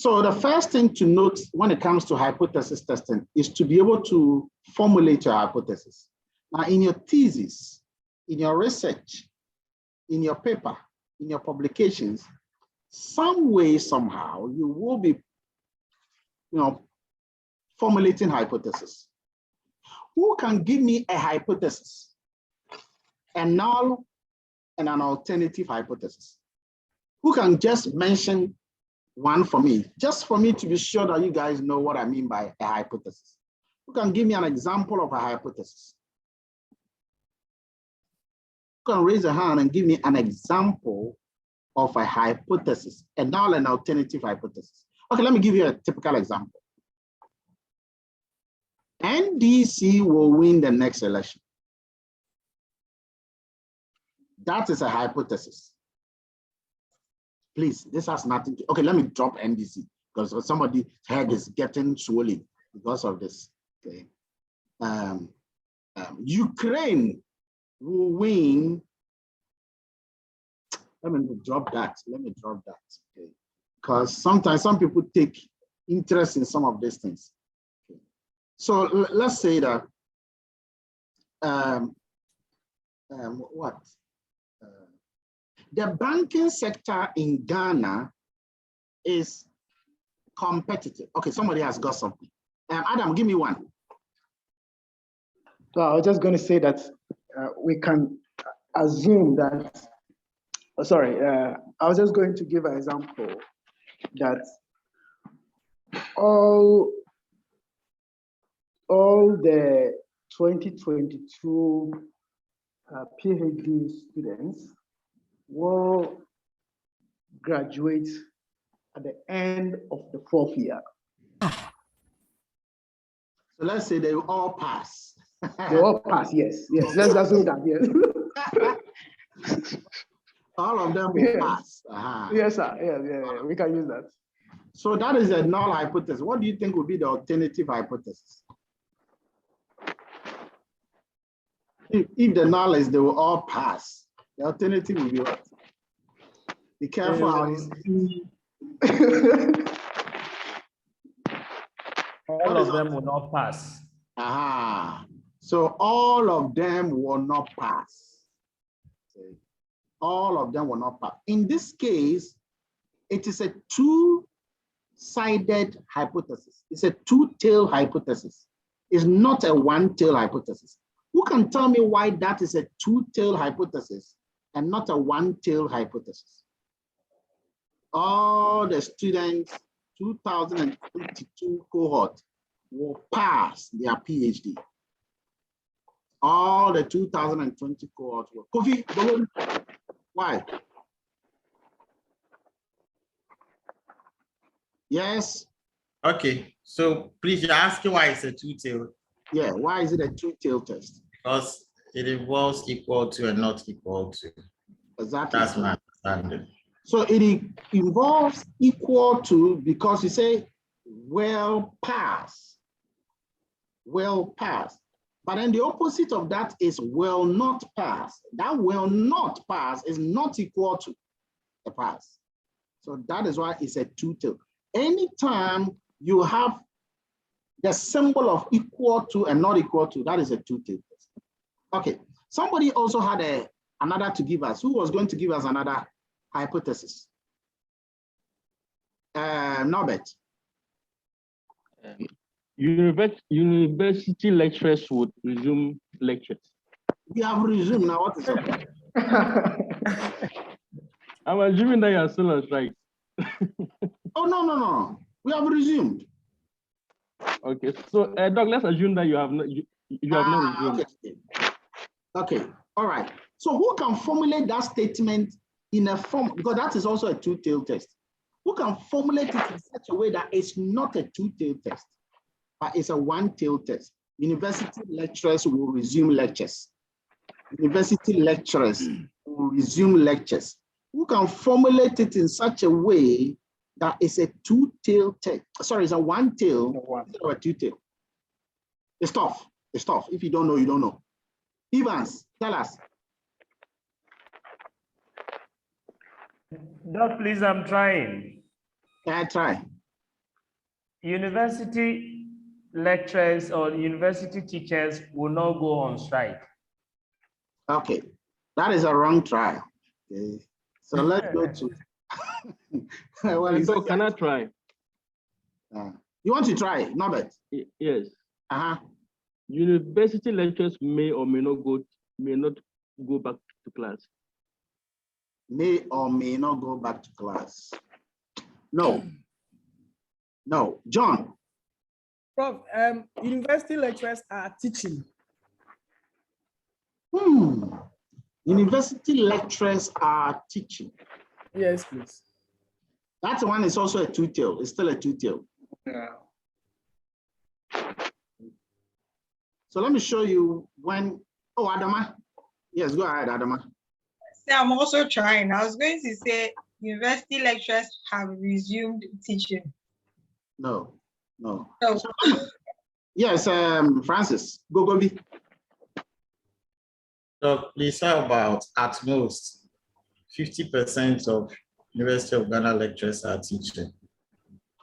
So the first thing to note when it comes to hypothesis testing is to be able to formulate your hypothesis. Now, in your thesis, in your research, in your paper, in your publications, some way, somehow, you will be, formulating hypothesis. Who can give me a hypothesis, a null and an alternative hypothesis? Who can just mention one for me, just for me to be sure that you guys know what I mean by a hypothesis? Who can give me an example of a hypothesis? Who can raise a hand and give me an example of a hypothesis, a null and alternative hypothesis? Okay, let me give you a typical example. NDC will win the next election. That is a hypothesis. Please, this has nothing to, okay, let me drop NDC because somebody's head is getting swollen because of this. Okay. Ukraine will win. Let me drop that. Okay. Because sometimes some people take interest in some of these things. Okay. So let's say that the banking sector in Ghana is competitive. Okay, somebody has got something. Adam, give me one. So I was just going to say that we can assume that, I was just going to give an example that all the 2022 PhD students will graduate at the end of the 4th year. So let's say they will all pass. They all pass, yes. Let's assume that, yes. All of them will pass. Yes, sir. Yeah, we can use that. So that is a null hypothesis. What do you think would be the alternative hypothesis? If the null is they will all pass, the alternative will be what? Be careful how you all of them will not pass. So all of them will not pass. All of them will not pass. In this case, it is a two-sided hypothesis. It's a two-tailed hypothesis. It's not a one-tailed hypothesis. Who can tell me why that is a two-tailed hypothesis and not a one-tailed hypothesis? All the students, 2022 cohort, will pass their PhD. All the 2020 cohort will. Kofi, why? Yes? Okay, so please, you're asking why it's a two-tailed. Yeah, why is it a two-tailed test? Because it involves equal to and not equal to. Exactly. That's my understanding. So it involves equal to because you say will pass. Will pass. But then the opposite of that is will not pass. That will not pass is not equal to a pass. So that is why it's a two-tailed. Anytime you have the symbol of equal to and not equal to, that is a two-tailed test. Okay, somebody also had another to give us. Who was going to give us another hypothesis? Norbert. University lecturers would resume lectures. We have resumed now. What is it? I'm assuming that you are still on strike. Oh, no. We have resumed. Okay, so Doc, let's assume that you have not resumed. Okay, all right. So who can formulate that statement in a form, because that is also a two-tailed test. Who can formulate it in such a way that it's not a two-tailed test, but it's a one-tailed test? University lecturers will resume lectures. University lecturers will resume lectures. Who can formulate it in such a way that it's a two-tailed test? Sorry, it's a one-tailed or a two-tailed. It's tough. It's tough. If you don't know, you don't know. Evans, tell us. Doc, please, I'm trying. Try. University lecturers or university teachers will not go on strike. Okay, that is a wrong trial. Okay, so let's go to. Well, Doc, can I try? You want to try, Norbert? Yes. Uh-huh. University lecturers may or may not go back to class. May or may not go back to class. No. No. John. Prof, university lecturers are teaching. University lecturers are teaching. Yes, please. That one is also a two-tail. It's still a two-tail. Yeah. So let me show you when. Oh, Adama. Yes, go ahead, Adama. So I'm also trying. I was going to say university lecturers have resumed teaching. No. So, Yes, Francis, go. So please, how about at most 50% of University of Ghana lecturers are teaching?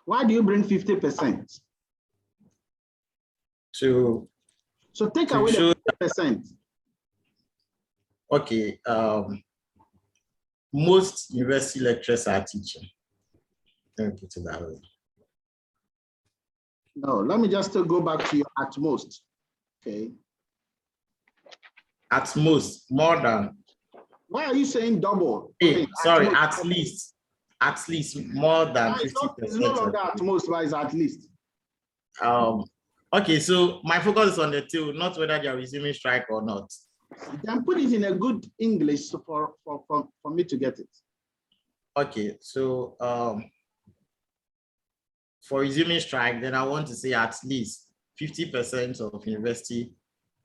Why do you bring 50%? So take away the 50%. Okay, most university lecturers are teaching. Let me put it that way. No, let me just go back to your at most. Okay. At most, more than. Why are you saying double? Hey, Okay, sorry, most. at least more than 50%. It's no longer at most, but it's at least. Okay, so my focus is on the two, not whether they are resuming strike or not. Then put it in a good English for me to get it. Okay, so for resuming strike, then I want to say at least 50% of university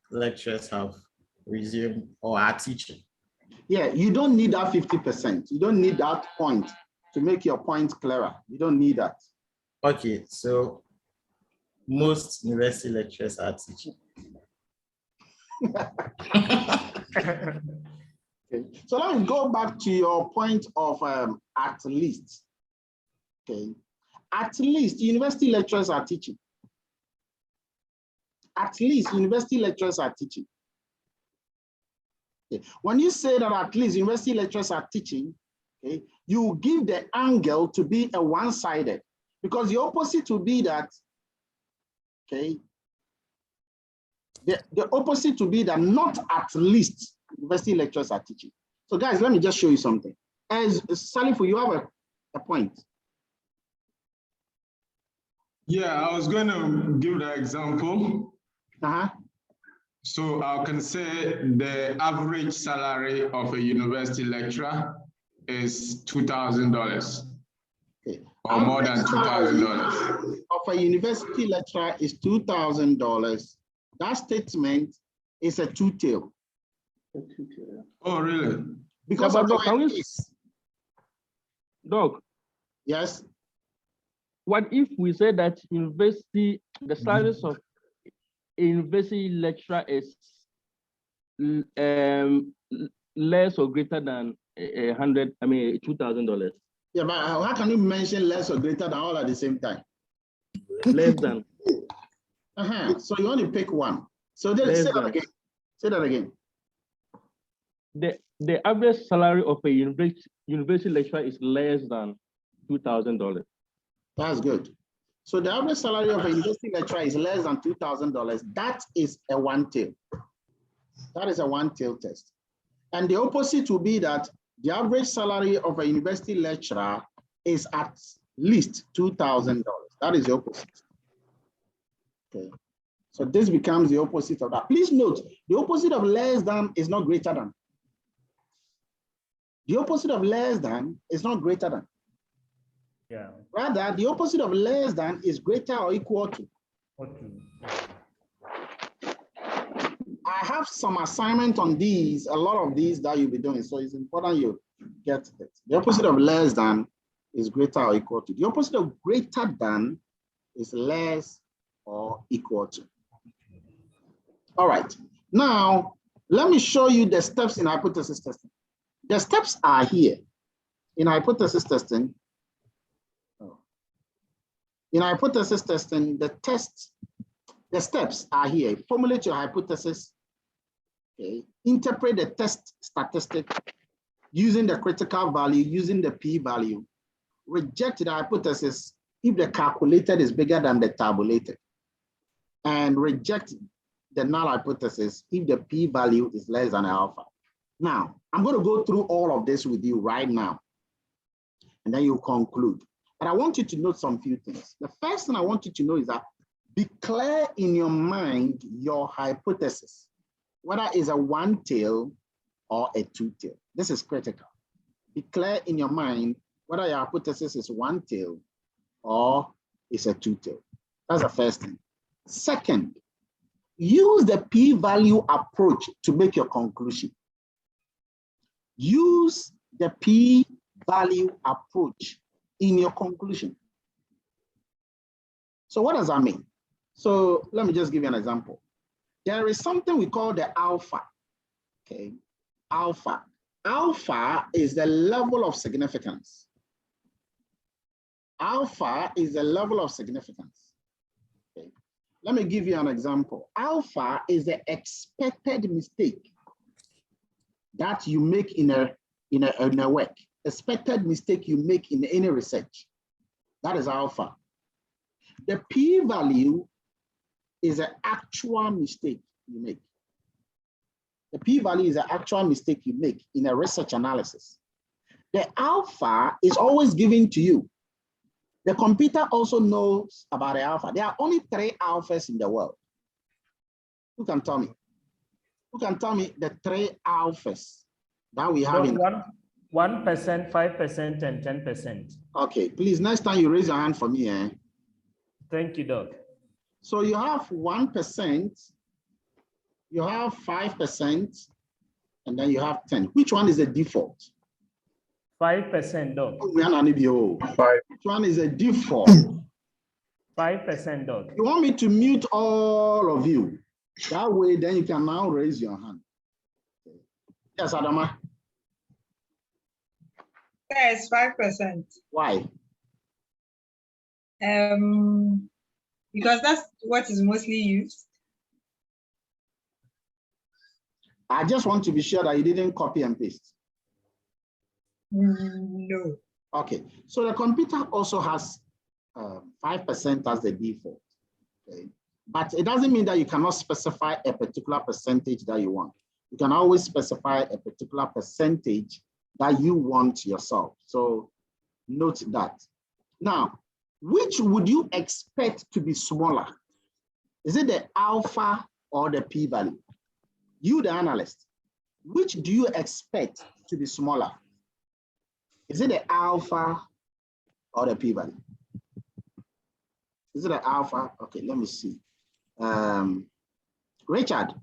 lecturers have resumed or are teaching. Yeah, you don't need that 50%. You don't need that point to make your point clearer. You don't need that. Okay, so most university lecturers are teaching. Okay. So let me go back to your point of at least. Okay. At least university lecturers are teaching. At least university lecturers are teaching. Okay. When you say that at least university lecturers are teaching, okay, you give the angle to be a one-sided, because the opposite will be that, okay, the opposite to be that not at least university lecturers are teaching. So guys, let me just show you something. As Salifu, you have a point. Yeah, I was going to give the example. Uh-huh. So I can say the average salary of a university lecturer is $2,000. Okay. Or more than $2,000. Of a university lecturer is $2,000. That statement is a two-tail. Oh, really? Because Yeah, of but can we, this. Doc, Yes. what if we say that the salaries of a university lecturer is less or greater than $2,000? Yeah, but how can you mention less or greater than all at the same time? Less than. So you want to pick one. So then say that again. Say that again. The average salary of a university lecturer is less than $2,000. That's good. So the average salary of a university lecturer is less than $2,000. That is a one-tail. That is a one-tail test. And the opposite will be that the average salary of a university lecturer is at least $2,000. That is the opposite. Okay. So this becomes the opposite of that. Please note, the opposite of less than is not greater than. The opposite of less than is not greater than. Yeah. Rather, the opposite of less than is greater or equal to. I have some assignment on these, a lot of these that you'll be doing, so it's important you get it. The opposite of less than is greater or equal to. The opposite of greater than is less or equal to. All right, now let me show you the steps in hypothesis testing. The steps are here in hypothesis testing. In hypothesis testing, the steps are here. Formulate your hypothesis, okay. Interpret the test statistic using the critical value, using the p-value. Reject the hypothesis if the calculated is bigger than the tabulated. And reject the null hypothesis if the p-value is less than alpha. Now, I'm going to go through all of this with you right now, and then you conclude. But I want you to note some few things. The first thing I want you to know is that be clear in your mind your hypothesis, whether it's a one-tail or a two-tail. This is critical. Be clear in your mind whether your hypothesis is one-tail or it's a two-tail. That's the first thing. Second, use the p-value approach to make your conclusion. Use the p-value approach in your conclusion. So what does that mean? So let me just give you an example. There is something we call the alpha, okay? Alpha. Alpha is the level of significance. Alpha is the level of significance. Okay. Let me give you an example. Alpha is the expected mistake that you make in a work. Expected mistake you make in any research. That is alpha. The p-value is an actual mistake you make. The p-value is an actual mistake you make in a research analysis. The alpha is always given to you. The computer also knows about the alpha. There are only 3 alphas in the world. Who can tell me? Who can tell me the 3 alphas that we have in 1%, 5%, and 10%. Okay, please, next time you raise your hand for me. Eh? Thank you, Doc. So you have 1%, you have 5%, and then you have 10. Which one is the default? 5%, Doc. Which one is a default? 5%, Doc. You want me to mute all of you? That way, then you can now raise your hand. Yes, Adama. Yes, 5%. Why? Because that's what is mostly used. I just want to be sure that you didn't copy and paste. No. Okay, so the computer also has 5% as the default. Okay, but it doesn't mean that you cannot specify a particular percentage that you want. You can always specify a particular percentage that you want yourself. So note that. Now, which would you expect to be smaller? Is it the alpha or the p-value? You, the analyst, which do you expect to be smaller? Is it the alpha or the p-value? Is it the alpha? Okay, let me see. Richard.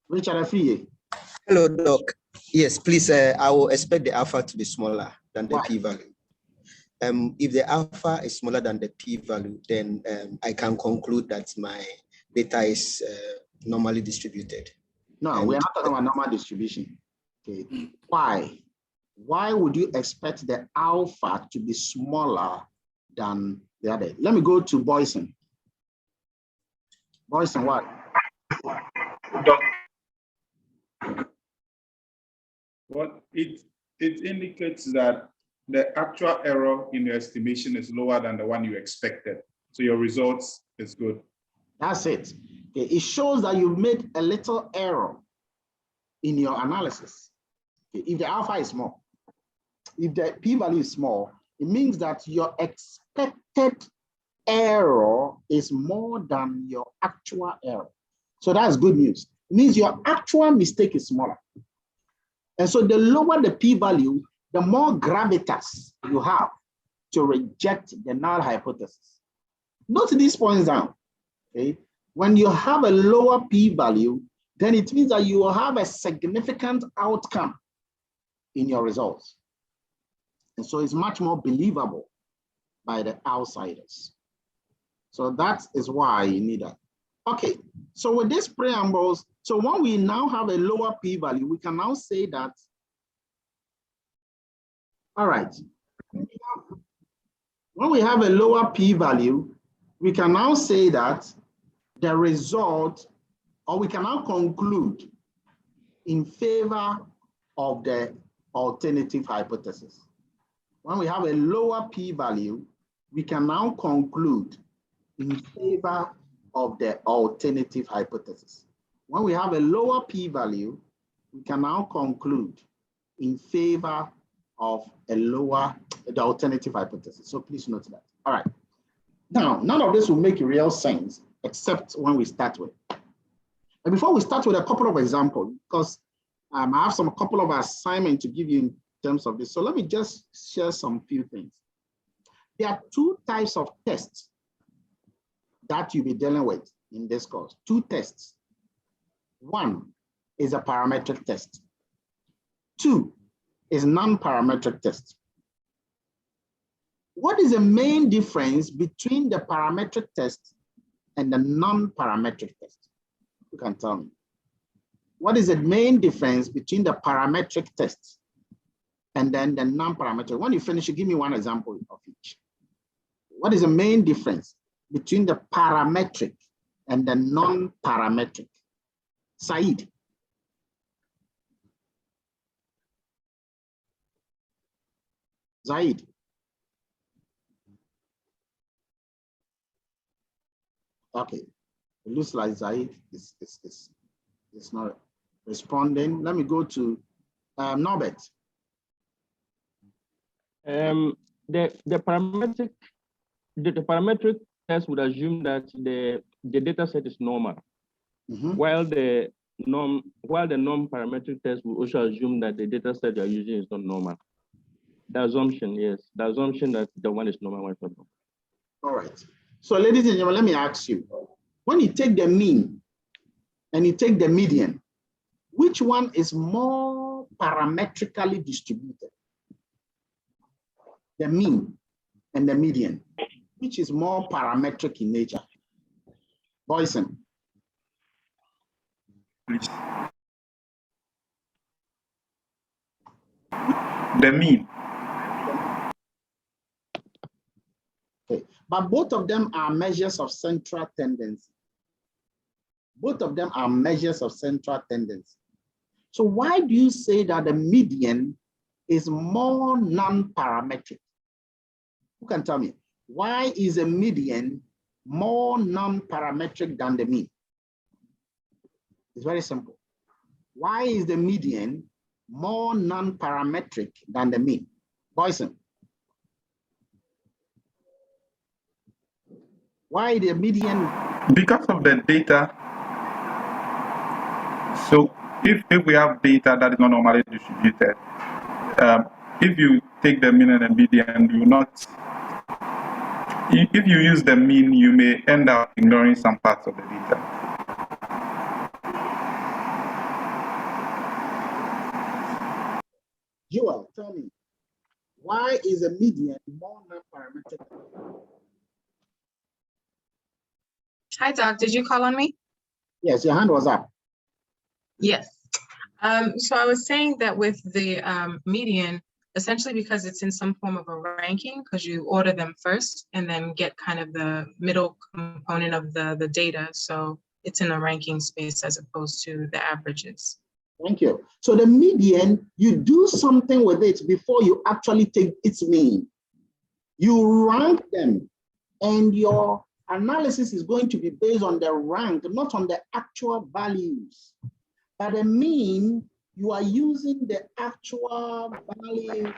Richard Afriye. Hello, Doc. Yes, please, I will expect the alpha to be smaller than the p-value. If the alpha is smaller than the p-value, then I can conclude that my data is normally distributed. No, we're not talking about normal distribution. Okay. Why? Why would you expect the alpha to be smaller than the other? Let me go to Boyson. Boyson, what? Well, it indicates that the actual error in your estimation is lower than the one you expected. So your results is good. That's it. Okay. It shows that you made a little error in your analysis. Okay. If the alpha is small, if the p-value is small, it means that your expected error is more than your actual error. So that's good news. It means your actual mistake is smaller. And so the lower the p-value, the more gravitas you have to reject the null hypothesis. Note these points down. Okay? When you have a lower p-value, then it means that you will have a significant outcome in your results. And so it's much more believable by the outsiders. So that is why you need that. Okay, so with these preambles, so when we now have a lower p-value, we can now say that, all right, when we have a lower p-value, we can now say that the result, or we can now conclude in favor of the alternative hypothesis. When we have a lower p-value, we can now conclude in favor of the alternative hypothesis. When we have a lower p-value, we can now conclude in favor of the alternative hypothesis. So please note that. All right. Now, none of this will make real sense except when we start with. But before we start with a couple of examples, because I have a couple of assignments to give you in terms of this. So let me just share some few things. There are two types of tests that you'll be dealing with in this course. Two tests. One is a parametric test. Two is non-parametric test. What is the main difference between the parametric test and the non-parametric test? You can tell me. What is the main difference between the parametric test and then the non-parametric? When you finish, you give me one example of each. What is the main difference between the parametric and the non-parametric? Said. Zaid. Okay, it looks like Zaid is not responding. Let me go to Norbert. The parametric test would assume that the data set is normal, while the non-parametric test will also assume that the data set you're using is not normal. The assumption, yes, the assumption that the one is normal, one is not normal. All right. So, ladies and gentlemen, let me ask you: when you take the mean and you take the median, which one is more parametrically distributed? The mean and the median, which is more parametric in nature? Boyson. The mean. Okay, but both of them are measures of central tendency. Both of them are measures of central tendency. So why do you say that the median is more non-parametric? Who can tell me? Why is a median more non-parametric than the mean? It's very simple. Why is the median more non-parametric than the mean? Boyson. Why the median? Because of the data. So if we have data that is not normally distributed, if you take the mean and the median, you not. If you use the mean, you may end up ignoring some parts of the data. Joel, tell me, why is a median more non-parametric? Hi, Doc. Did you call on me? Yes, your hand was up. Yes. So I was saying that with the median, essentially because it's in some form of a ranking, because you order them first and then get kind of the middle component of the data. So it's in a ranking space as opposed to the averages. Thank you. So the median, you do something with it before you actually take its mean. You rank them, and your analysis is going to be based on the rank, not on the actual values. But the mean, you are using the actual value.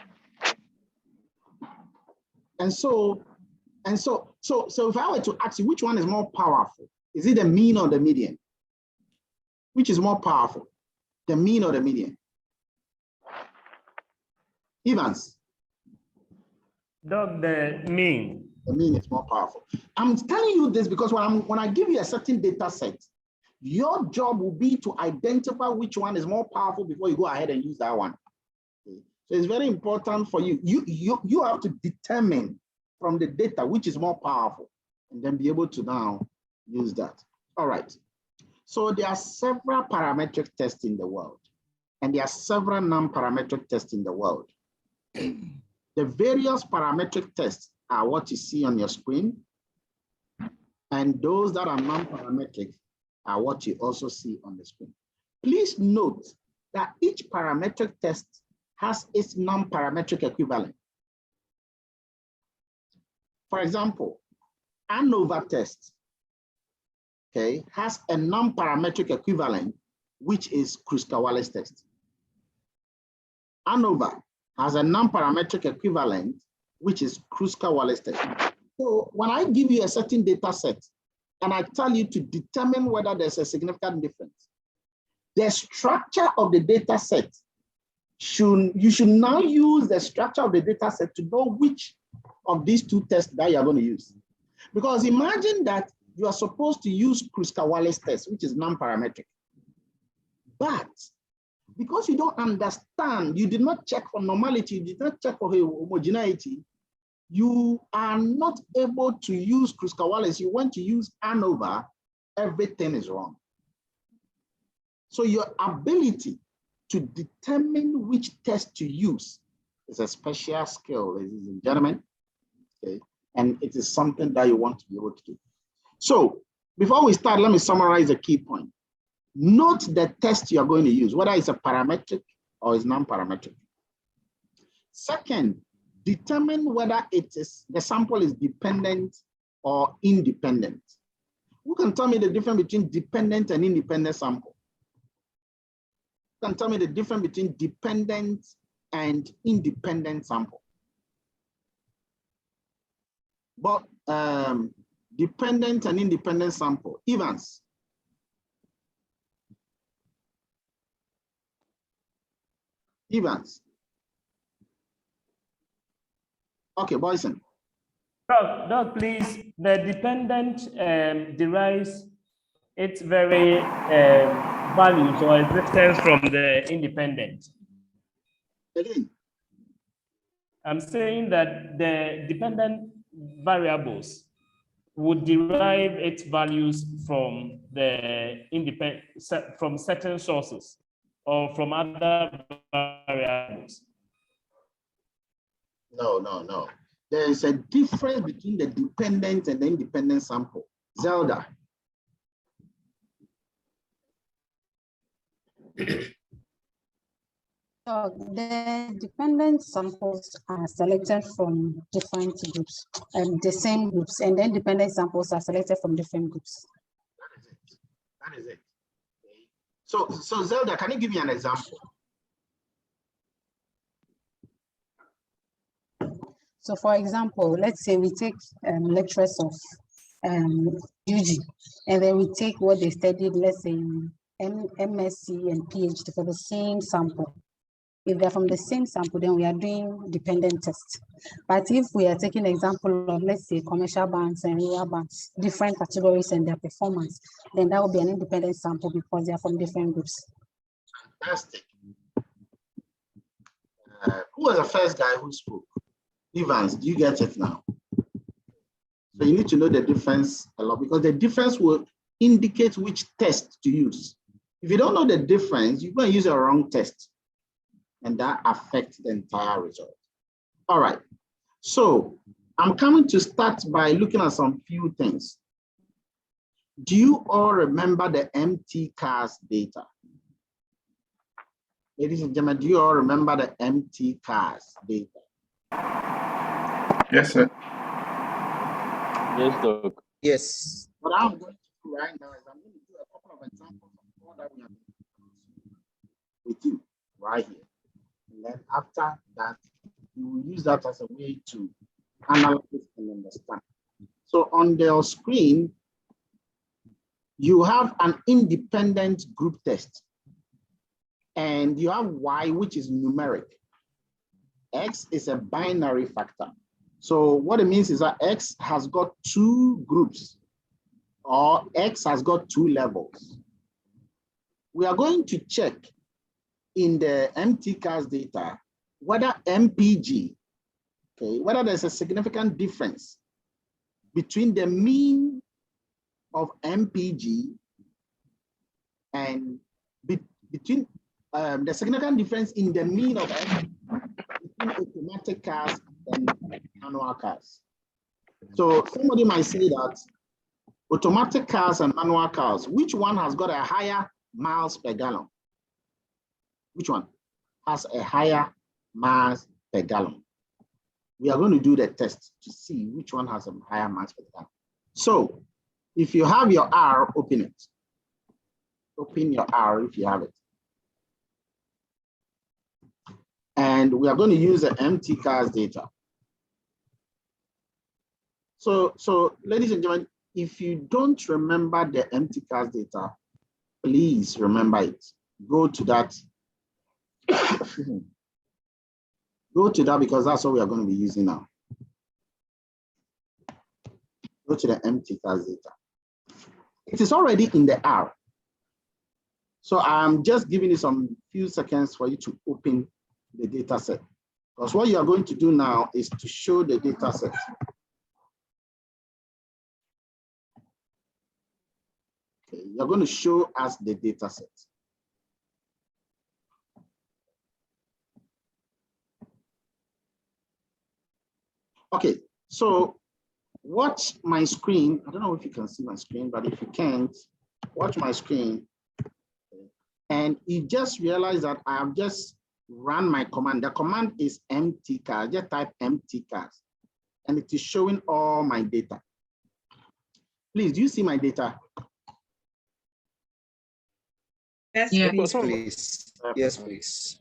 And so if I were to ask you which one is more powerful, is it the mean or the median? Which is more powerful, the mean or the median? Evans. Doc, the mean. The mean is more powerful. I'm telling you this because when I give you a certain data set, your job will be to identify which one is more powerful before you go ahead and use that one. Okay. So it's very important for you. You have to determine from the data which is more powerful and then be able to now use that. All right. So there are several parametric tests in the world, and there are several non-parametric tests in the world. The various parametric tests are what you see on your screen. And those that are non-parametric are what you also see on the screen. Please note that each parametric test has its non-parametric equivalent. For example, ANOVA test, okay, has a non-parametric equivalent, which is Kruskal-Wallis test. ANOVA has a non-parametric equivalent, which is Kruskal-Wallis test. So when I give you a certain data set and I tell you to determine whether there's a significant difference, the structure of the data set you should now use the structure of the data set to know which of these two tests that you're going to use. Because imagine that you are supposed to use Kruskal-Wallis test, which is non-parametric. But because you don't understand, you did not check for normality, you did not check for homogeneity, you are not able to use Kruskal-Wallis. You want to use ANOVA, everything is wrong. So your ability to determine which test to use is a special skill, ladies and gentlemen. Okay. And it is something that you want to be able to do. So before we start, let me summarize a key point. Note the test you're going to use, whether it's a parametric or it's non-parametric. Second, determine whether the sample is dependent or independent. Who can tell me the difference between dependent and independent sample? Who can tell me the difference between dependent and independent sample? But dependent and independent sample. Evans. Evans. Okay, Boyson. Doc, please, the dependent derives its very values or existence from the independent. Again. I'm saying that the dependent variables would derive its values from the independent, from certain sources or from other variables. No. There is a difference between the dependent and the independent sample. Zelda. So the dependent samples are selected from different groups, the same groups, and then dependent samples are selected from different groups. That is it. Okay. So Zelda, can you give me an example? So for example, let's say we take lecturers of UG, and then we take what they studied, let's say in MSc and PhD for the same sample. If they're from the same sample, then we are doing dependent tests. But if we are taking an example of, let's say, commercial banks and rural banks, different categories and their performance, then that will be an independent sample because they are from different groups. Fantastic. Who was the first guy who spoke? Evans, do you get it now? So you need to know the difference a lot because the difference will indicate which test to use. If you don't know the difference, you're going to use a wrong test. And that affects the entire result. All right, so I'm coming to start by looking at some few things. Do you all remember the MT-CARS data? Ladies and gentlemen, do you all remember the MT-CARS data? Yes, sir. Yes, Doc. Yes. What I'm going to do right now is I'm going to do a couple of examples of all that we have with you right here. And then after that, you will use that as a way to analyze and understand. So on the screen, you have an independent group test. And you have Y, which is numeric. X is a binary factor. So what it means is that X has got two groups, or X has got two levels. We are going to check in the MT-CARS data whether MPG, okay, whether there's a significant difference between the mean of MPG and between the significant difference in the mean of MPG between automatic cars and manual cars. So somebody might say that automatic cars and manual cars, which one has got a higher miles per gallon? Which one has a higher miles per gallon? We are going to do the test to see which one has a higher miles per gallon. So if you have your R, open it. Open your R if you have it. And we are going to use the empty cars data. So ladies and gentlemen, if you don't remember the empty cars data, please remember it. Go to that. Go to that because that's what we are going to be using now. Go to the empty cars data. It is already in the R. So I'm just giving you some few seconds for you to open the data set. Because what you are going to do now is to show the data set. Okay, you're going to show us the data set. Okay, so watch my screen. I don't know if you can see my screen, but if you can't, watch my screen. And you just realize that I have just run my command. The command is empty cars. Just type empty cars. And it is showing all my data. Please, do you see my data? Yes, Yes, please. Yes, please.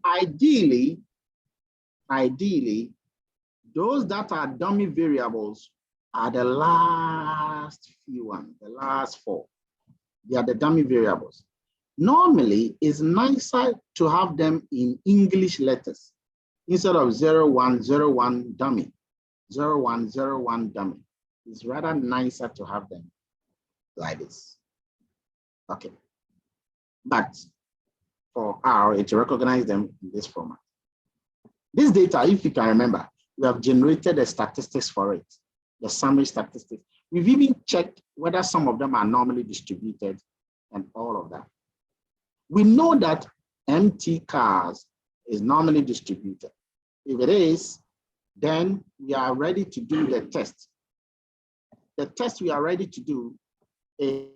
Ideally, those that are dummy variables are the last few ones, the last four. They are the dummy variables. Normally, it's nicer to have them in English letters instead of 0101 dummy, 0101 dummy. It's rather nicer to have them like this. Okay. But for R, it recognize them in this format. This data, if you can remember, we have generated the statistics for it, the summary statistics. We've even checked whether some of them are normally distributed and all of that. We know that empty cars is normally distributed. If it is, then we are ready to do the test. The test we are ready to do is